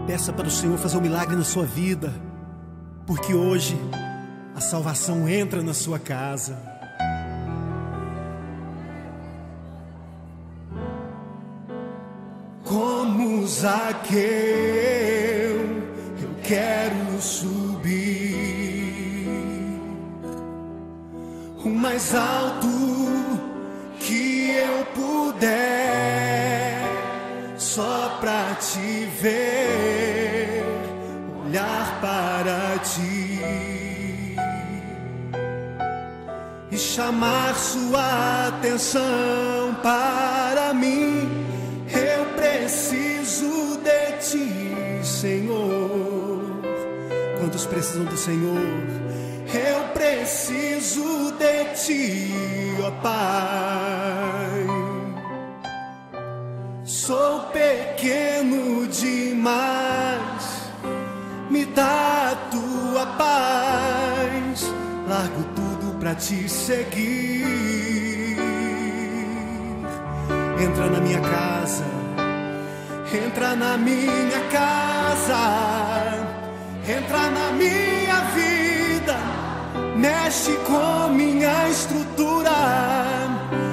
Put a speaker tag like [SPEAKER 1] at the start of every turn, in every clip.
[SPEAKER 1] Peça para o Senhor fazer um milagre na sua vida, porque hoje a salvação entra na sua casa. Como Zaqueu, eu quero subir o mais alto que eu puder, só pra te ver, olhar para ti e chamar sua atenção para mim. Eu preciso de ti, Senhor. Quantos precisam do Senhor? Eu preciso de ti, ó Pai. Sou pequeno demais, me dá a tua paz. Largo tudo pra te seguir. Entra na minha casa, entra na minha casa, entra na minha vida, mexe com minha estrutura,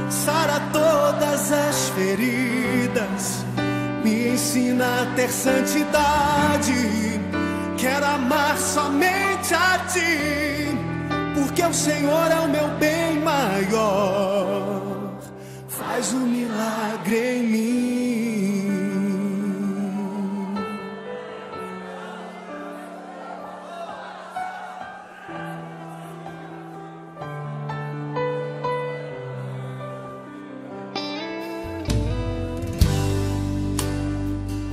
[SPEAKER 1] sara todas as feridas, me ensina a ter santidade. Quero amar somente a ti, porque o Senhor é o meu bem maior. Faz um milagre em mim.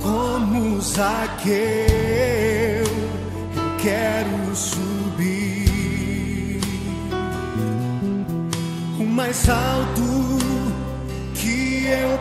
[SPEAKER 1] Como Zaqueu, eu quero subir o mais alto que eu